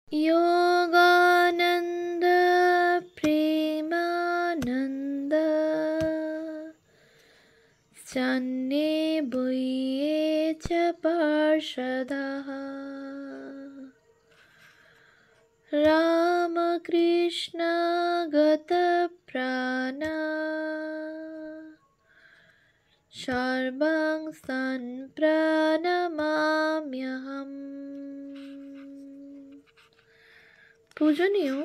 योगानन्द प्रेमानन्द सन्ने बुये च पार्षदः रामकृष्ण गतप्राणा सर्वं प्रणमाम्यहम्। পূজনীয়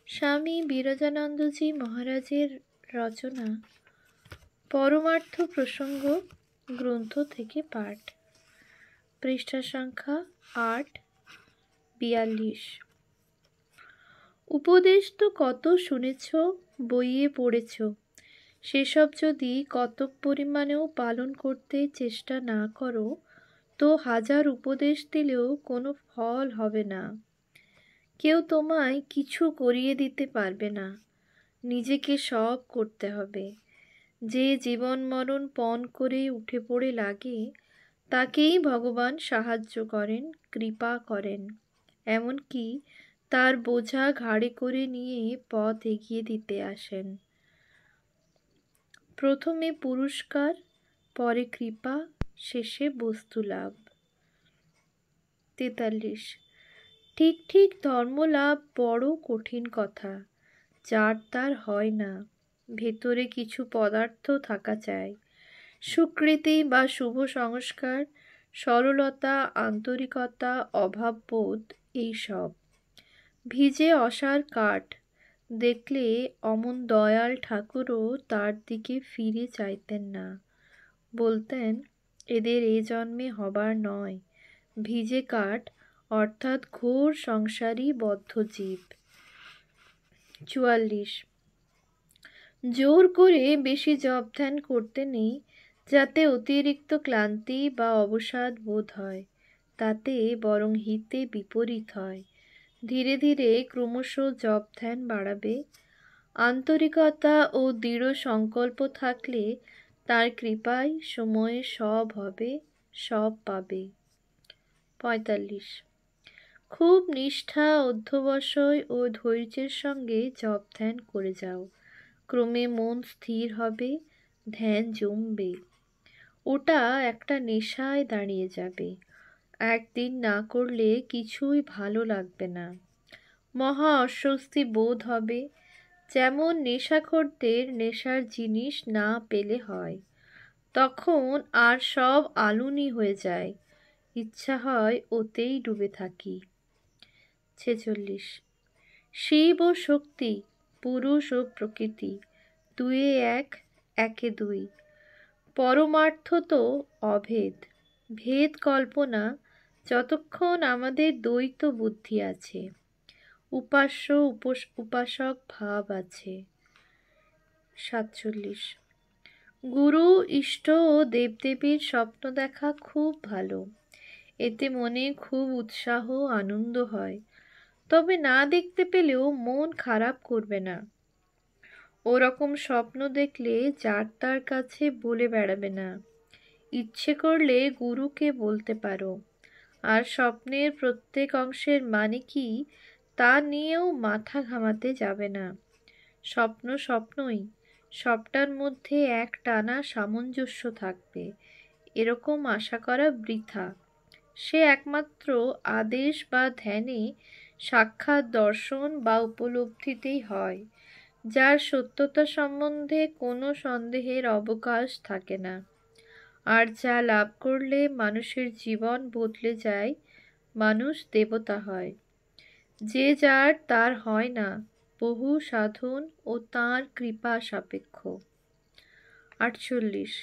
স্বামী বিরজানন্দজি মহারাজের রচনা পরমার্থ প্রসঙ্গ গ্রন্থ থেকে পাঠ, পৃষ্ঠা সংখ্যা 8-42। উপদেশ তো কত শুনেছ, বইয়ে পড়েছ, সেসব যদি কতক পরিমাণেও পালন করতে চেষ্টা না করো তো 1000 উপদেশ দিলেও কোনো ফল হবে না। কেউ তোমায় কিছু করিয়ে দিতে পারবে না, নিজেকে সব করতে হবে। যে জীবন মরণ পণ করে উঠে পড়ে লাগে তাকেই ভগবান সাহায্য করেন, কৃপা করেন, এমনকি তার বোঝা ঘাড়ে করে নিয়ে পথ এগিয়ে দিতে আসেন। প্রথমে পুরস্কার, পরে কৃপা, শেষে বস্তু লাভ। 43। ঠিক ঠিক ধর্মলাভ বড় কঠিন কথা, যার তার হয় না। ভেতরে কিছু পদার্থ থাকা চাই, সুকৃতি বা শুভ সংস্কার, সরলতা, আন্তরিকতা, অভাববোধ, এইসব। ভিজে অসার কাঠ দেখলে অমন দয়াল ঠাকুরও তার দিকে ফিরে চাইতেন না, বলতেন এদের এ জন্মে হবার নয়। ভিজে কাঠ অর্থাৎ ঘোর সংসারী বদ্ধ জীব। 44। জোর করে বেশি জপ ধ্যান করতে নেই, যাতে অতিরিক্ত ক্লান্তি বা অবসাদ বোধ হয়, তাতে বরং হিতে বিপরীত হয়। ধীরে ধীরে ক্রমশ জপ ধ্যান বাড়াবে। আন্তরিকতা ও দৃঢ় সংকল্প থাকলে তার কৃপায় সময়ে সব হবে, সব পাবে। 45। খুব নিষ্ঠা, অধ্যবসায় ও ধৈর্যের সঙ্গে জপ ধ্যান করে যাও। ক্রমে মন স্থির হবে, ধ্যান জমবে, ওটা একটা নেশায় দাঁড়িয়ে যাবে। একদিন না করলে কিছুই ভালো লাগবে না, মহা অস্বস্তি বোধ হবে। যেমন নেশাখোরদের নেশার জিনিস না পেলে হয়, তখন আর সব আলুনি হয়ে যায়, ইচ্ছা হয় ওতেই ডুবে থাকি। 46। শিব ও শক্তি, পুরুষ ও প্রকৃতি, দুয়ে এক, একে দুই। পরমার্থ তো অভেদ। ভেদ কল্পনা যতক্ষণ আমাদের দ্বৈত বুদ্ধি আছে, উপাস্য উপাসক ভাব আছে। 47। গুরু, ইষ্ট ও দেবদেবীর স্বপ্ন দেখা খুব ভালো, এতে মনে খুব উৎসাহ, আনন্দ হয়। তবে না দেখতে পেলেও মন খারাপ করবে না। ওরকম স্বপ্ন দেখলে যার তার কাছে বলে বেড়াবে না। ইচ্ছে করলে গুরুকে বলতে পারো। আর স্বপ্নের প্রত্যেক অংশের মানে কি তা নিয়েও মাথা ঘামাতে যাবে না। স্বপ্ন স্বপ্নই, সবটার মধ্যে এক টানা সামঞ্জস্য থাকবে, এরকম আশা করা বৃথা। সে একমাত্র আদেশ বা ধ্যানে, সাক্ষাৎ দর্শন বা উপলব্ধিতেই হয়, যার সত্যতা সম্বন্ধে কোনো সন্দেহের অবকাশ থাকে না, আর যা লাভ করলে মানুষের জীবন বদলে যায়, মানুষ দেবতা হয়। যে যার তার হয় না, বহু সাধন ও তাঁর কৃপা সাপেক্ষ। 48।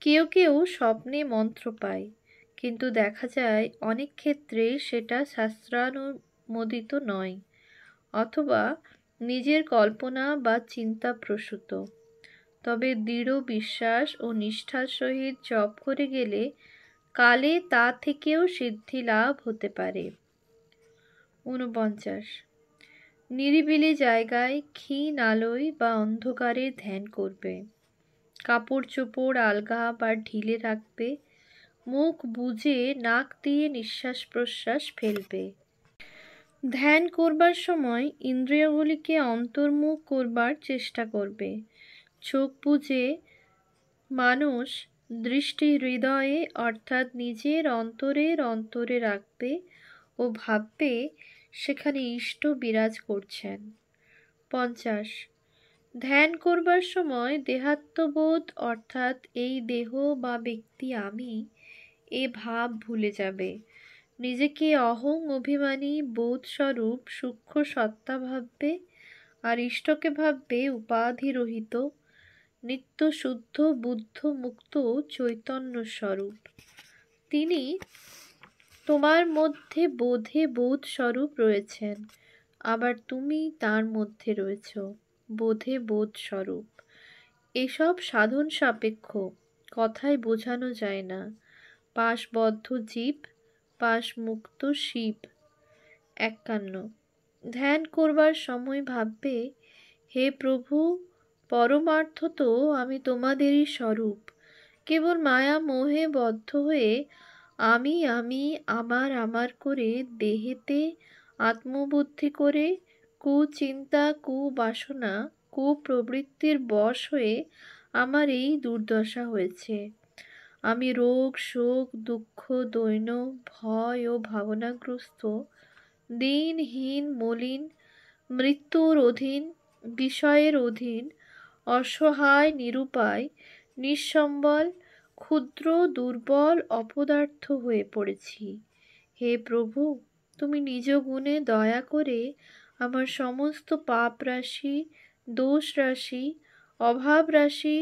কেউ কেউ স্বপ্নে মন্ত্র পায়, কিন্তু দেখা যায় অনেক ক্ষেত্রে সেটা শাস্ত্রানুমোদিত নয়, অথবা নিজের কল্পনা বা চিন্তা প্রসূত। তবে দৃঢ় বিশ্বাস ও নিষ্ঠার সহিত জপ করে গেলে কালে তা থেকেও সিদ্ধি লাভ হতে পারে। 49। নিরিবিলি জায়গায় ক্ষীণ আলোয় বা অন্ধকারে ধ্যান করবে। কাপড় চোপড় আলগা বা ঢিলে রাখবে। মুখ বুজে নাক দিয়ে নিঃশ্বাস প্রশ্বাস ফেলবে। ধ্যান করবার সময় ইন্দ্রিয়গুলিকে অন্তর্মুখ করবার চেষ্টা করবে। চোখ বুজে মানুষ দৃষ্টি হৃদয়ে অর্থাৎ নিজের অন্তরের অন্তরে রাখবে ও ভাববে সেখানে ইষ্ট বিরাজ করছেন। 50 ধ্যান করবার সময় দেহাত্মবোধ অর্থাৎ এই দেহ বা ব্যক্তি আমি এ ভাব ভুলে যাবে। নিজেকে অহং অভিমানী বোধস্বরূপ সূক্ষ্ম সত্তা ভাববে আর ইষ্টকে ভাববে উপাধিরহিত নিত্য শুদ্ধ বুদ্ধ মুক্ত চৈতন্য স্বরূপ। তিনি তোমার মধ্যে বোধে বোধ স্বরূপ রয়েছেন, আবার তুমি তার মধ্যে রয়েছ বোধে বোধ স্বরূপ। এসব সাধন সাপেক্ষ, কথায় বোঝানো যায় না। পাশবদ্ধ জীব, পাশ মুক্ত শিব। 51 ধ্যান করবার সময় ভাববে, হে প্রভু, পরমার্থ তো আমি তোমাদেরই স্বরূপ। কেবল মায়া মোহে বদ্ধ হয়ে আমি আমি আমার আমার করে দেহেতে আত্মবুদ্ধি করে কুচিন্তা কুবাসনা কুপ্রবৃত্তির বশ হয়ে আমার এই দুর্দশা হয়েছে। আমি রোগ শোক দুঃখ দৈন্য ভয় ও ভাবনাগ্রস্ত দিনহীন মলিন মৃত্যুর অধীন বিষয়ের অধীন অসহায় নিরুপায় নিঃসম্বল ক্ষুদ্র দুর্বল অপদার্থ হয়ে পড়েছি। হে প্রভু, তুমি নিজ গুণে দয়া করে আমার সমস্ত পাপ রাশি দোষ রাশি অভাব রাশি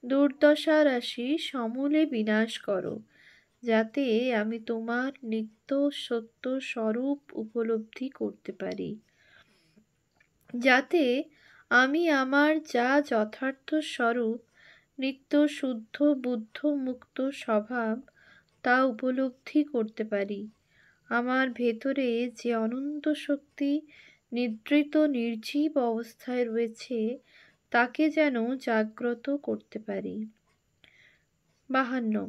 দুর্দশা রাশি সমূলে বিনাশ করো, যাতে আমি তোমার নিত্য সত্য স্বরূপ উপলব্ধি করতে পারি, যাতে আমি আমার যা যথার্থ স্বরূপ নিত্য শুদ্ধ বুদ্ধ মুক্ত স্বভাব তা উপলব্ধি করতে পারি। আমার ভেতরে যে অনন্ত শক্তি নিদ্রিত নির্জীব অবস্থায় রয়েছে তাকে যেন জাগ্রত করতে পারি। 52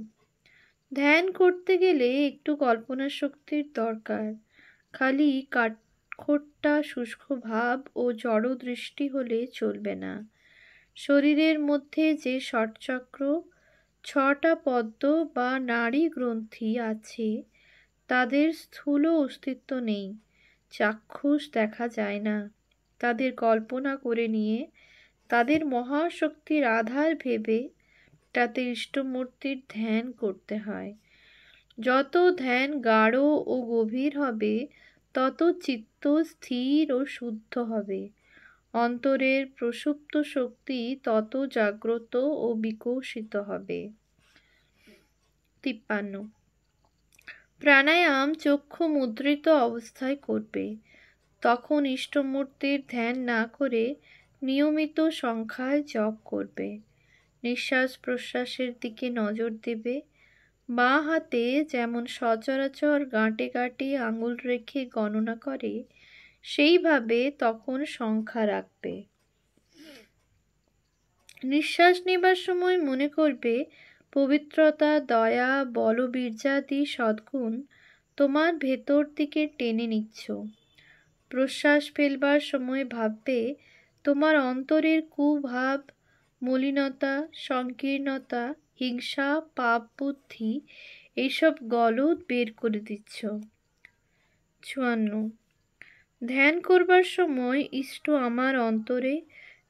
ধ্যান করতে গেলে একটু কল্পনা শক্তির দরকার। খালি কাঠখোট্টা শুষ্ক ভাব ও জড় দৃষ্টি হলে চলবে না। শরীরের মধ্যে যে ষটচক্র 6টা পদ্ম বা নাড়ি গ্রন্থি আছে তাদের স্থূল অস্তিত্ব নেই, চাক্ষুষ দেখা যায় না। তাদের কল্পনা করে নিয়ে তাদের মহাশক্তির আধার ভেবে তাতে ইষ্টমূর্তির ধ্যান করতে হয়। যত ধ্যান গাঢ় ও গভীর হবে তত চিত্ত স্থির ও শুদ্ধ হবে, অন্তরের প্রসুপ্ত শক্তি তত জাগ্রত ও বিকশিত হবে। 53 প্রাণায়াম চক্ষু মুদ্রিত অবস্থায় করবে। তখন ইষ্টমূর্তির ধ্যান না করে নিয়মিত সংখ্যায় জপ করবে। নিঃশ্বাস প্রশ্বাসের দিকে নজর দেবে। বাঁ হাতে যেমন সচরাচর গাঁটে গাঁটে আঙুল রেখে গণনা করে সেইভাবে তখন সংখ্যা রাখবে। নিঃশ্বাস নেবার সময় মনে করবে পবিত্রতা দয়া বলবীর্যাদি সদ্গুণ তোমার ভেতর দিকে টেনে নিচ্ছ। প্রশ্বাস ফেলবার সময় ভাববে তোমার অন্তরের কুভাব মলিনতা সংকীর্ণতা হিংসা পাপ বুদ্ধি এইসব গলদ বের করে দিচ্ছ। 54 ধ্যান করবার সময় ইষ্ট আমার অন্তরে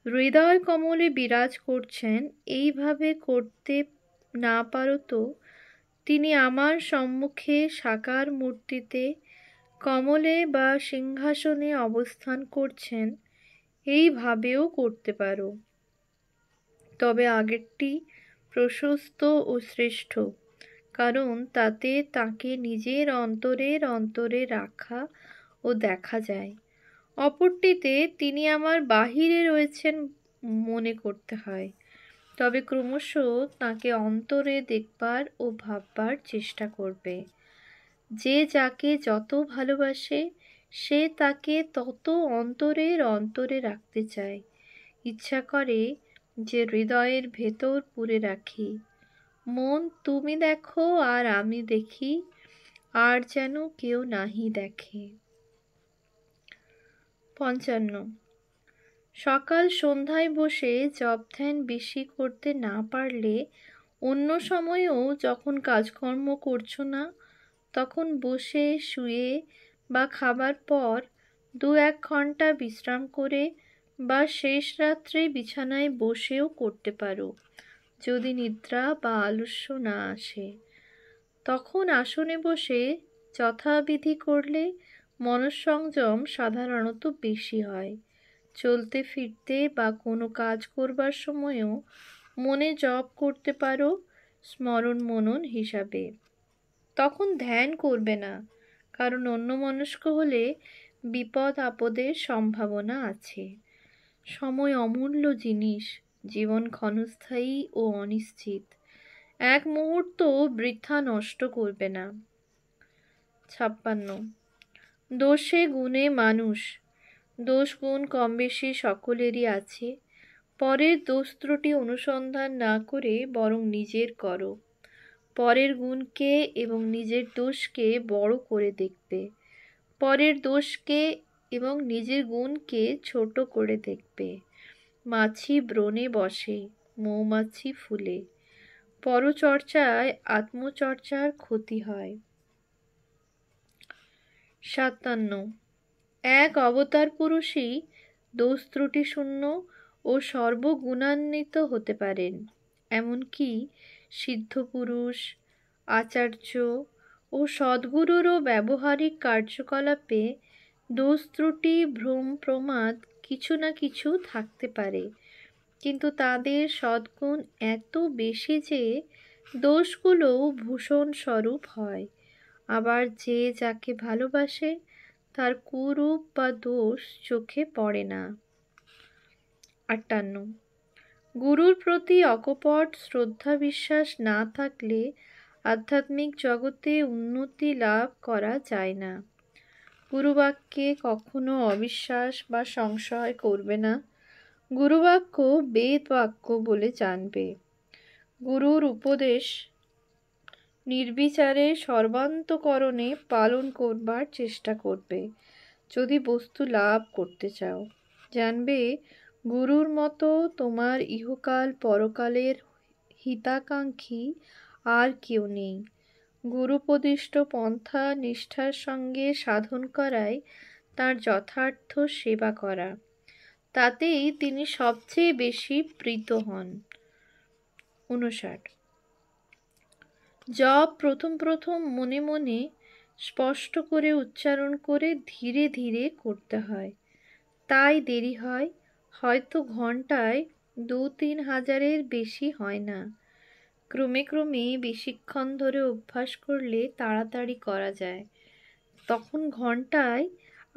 হৃদয় কমলে বিরাজ করছেন এইভাবে করতে না পারো তো তিনি আমার সম্মুখে সাকার মূর্তিতে কমলে বা সিংহাসনে অবস্থান করছেন এইভাবেও করতে পারো। তবে আগেরটি প্রশস্ত ও শ্রেষ্ঠ, কারণ তাতে তাকে নিজের অন্তরের অন্তরে রাখা ও দেখা যায়। অপরটিতে তিনি আমার বাহিরে রয়েছেন মনে করতে হয়। তবে ক্রমশ তাকে অন্তরে দেখবার ও ভাববার চেষ্টা করবে। যে যাকে যত ভালোবাসে সে তাকে তত অন্তরের অন্তরে রাখতে চায়, ইচ্ছা করে যে হৃদয়ের ভেতর পুরে রাখি। মন তুমি দেখো আর আমি দেখি, আর যেন কেউ নাহি দেখে। 55। সকাল সন্ধ্যায় বসে জপ ধ্যান বেশি করতে না পারলে অন্য সময়েও যখন কাজকর্ম করছো না, তখন বসে শুয়ে বা খাবার পর 2-1 ঘন্টা বিশ্রাম করে বা শেষ রাত্রে বিছানায় বসেও করতে পারো। যদি নিদ্রা বা আলস্য না আসে, তখন আসনে বসে যথাবিধি করলে মনঃসংযম সাধারণত বেশি হয়। চলতে ফিরতে বা কোনো কাজ করবার সময়ও মনে জপ করতে পারো স্মরণ মনন হিসাবে। তখন ধ্যান করবে না, কারণ অন্যমনস্ক হলে বিপদ আপদের সম্ভাবনা আছে। সময় অমূল্য জিনিস, জীবন ক্ষণস্থায়ী ও অনিশ্চিত। এক মুহূর্ত বৃথা নষ্ট করবে না। 56। দোষে গুণে মানুষ। দোষ গুণ কম বেশি সকলেরই আছে। পরের দোষ ত্রুটি অনুসন্ধান না করে বরং নিজের করো। পরের গুণকে এবং নিজের দোষকে বড় করে দেখবে, পরের দোষকে এবং নিজের গুণকে ছোট করে দেখবে। মাছি ব্রণে বসে, মৌমাছি ফুলে। পরচর্চায় আত্মচর্চার ক্ষতি হয়। 57। এক অবতার পুরুষই দোষ ত্রুটি শূন্য ও সর্বগুণান্বিত হতে পারেন। এমনকি সিদ্ধ পুরুষ, আচার্য ও সদ্গুরুরও ব্যবহারিক কার্যকলাপে দোষ ত্রুটি ভ্রম প্রমাদ কিছু না কিছু থাকতে পারে, কিন্তু তাদের সদ্গুণ এত বেশি যে দোষগুলোও ভূষণ স্বরূপ হয়। আবার যে যাকে ভালোবাসে তার কুরূপ বা দোষ চোখে পড়ে না। 58। গুরুর প্রতি অকপট শ্রদ্ধা বিশ্বাস না থাকলে আধ্যাত্মিক জগতে উন্নতি লাভ করা যায় না। গুরুবাক্যে কখনো অবিশ্বাস বা সংশয় করবে না। গুরুবাক্য বেদ বাক্য বলে জানবে। গুরুর উপদেশ নির্বিচারে সর্বান্তকরণে পালন করবার চেষ্টা করবে যদি বস্তু লাভ করতে চাও। জানবে গুরুর মতো তোমার ইহকাল পরকালের হিতাকাঙ্ক্ষী আর কেউ নেই। গুরুপদিষ্ট পন্থা নিষ্ঠার সঙ্গে সাধন করাই তার যথার্থ সেবা করা, তাতেই তিনি সবচেয়ে বেশি প্রীত হন। 59। জপ প্রথম প্রথম মনে মনে স্পষ্ট করে উচ্চারণ করে ধীরে ধীরে করতে হয়, তাই দেরি হয়। হয়তো ঘন্টায় 2-3 হাজারের বেশি হয় না। ক্রমে ক্রমে বেশিক্ষণ ধরে অভ্যাস করলে তাড়াতাড়ি করা যায়। তখন ঘন্টায়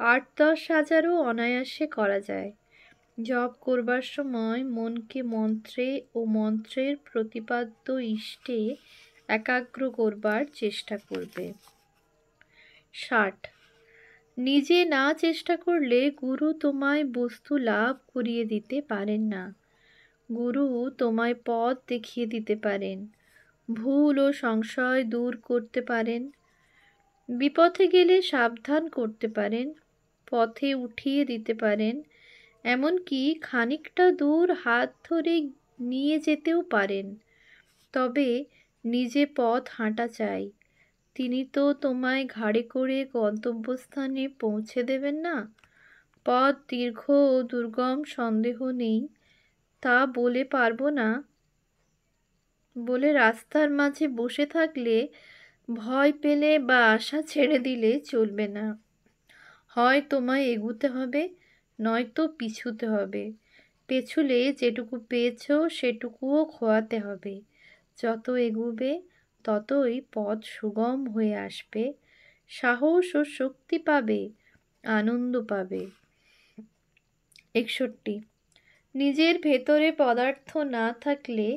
8-10 হাজারও অনায়াসে করা যায়। জপ করবার সময় মনকে মন্ত্রে ও মন্ত্রের প্রতিপাদ্য ইষ্টে একাগ্র করবার চেষ্টা করবে। 60। নিজে না চেষ্টা করলে গুরু তোমায় বস্তু লাভ করিয়ে দিতে পারেন না। গুরু তোমায় পথ দেখিয়ে দিতে পারেন, ভুল ও সংশয় দূর করতে পারেন, বিপথে গেলে সাবধান করতে পারেন, পথে উঠিয়ে দিতে পারেন, এমনকি খানিকটা দূর হাত ধরে নিয়ে যেতেও পারেন। তবে নিজে পথ হাঁটা চাই। তিনি তো তোমায় ঘাড়ে করে গন্তব্যস্থানে পৌঁছে দেবেন না। পথ দীর্ঘ ও দুর্গম সন্দেহ নেই, তা বলে পারবো না বলে রাস্তার মাঝে বসে থাকলে, ভয় পেলে বা আশা ছেড়ে দিলে চলবে না। হয় তোমায় এগুতে হবে, নয়তো পিছুতে হবে। পেছুলে যেটুকু পেয়েছ সেটুকুও খোয়াতে হবে। যত এগুবে ততই পথ সুগম হয়ে আসবে, সাহস ও শক্তি পাবে, আনন্দ পাবে। 61। নিজের ভেতরে পদার্থ না থাকলে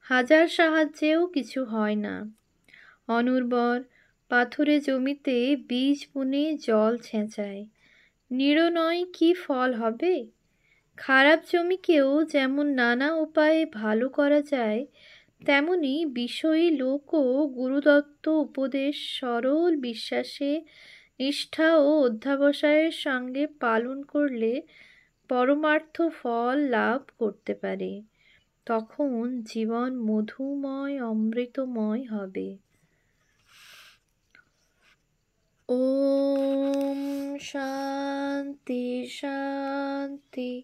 হাজার সাহায্যেও কিছু হয় না। অনুর্বর পাথুরে জমিতে বীজ বুনে জল ছেঁচায়, নিরনয় কি ফল হবে? খারাপ জমিকেও যেমন নানা উপায়ে ভালো করা যায়, তেমনি বিষয়ী লোকও গুরুদত্ত উপদেশ সরল বিশ্বাসে, নিষ্ঠা ও অধ্যাবসায়ের সঙ্গে পালন করলে পরমার্থ ফল লাভ করতে পারে। তখন জীবন মধুময় অমৃতময় হবে। ওম শান্তি শান্তি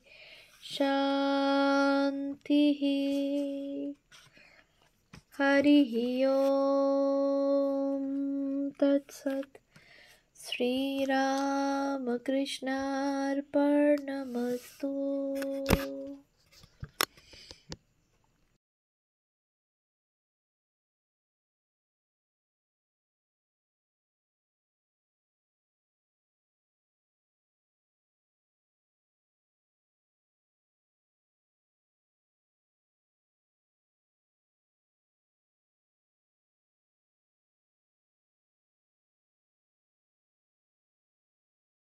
শান্তি। হরিঃ ওম তৎসৎ। শ্রীরামকৃষ্ণার্পণমস্তু।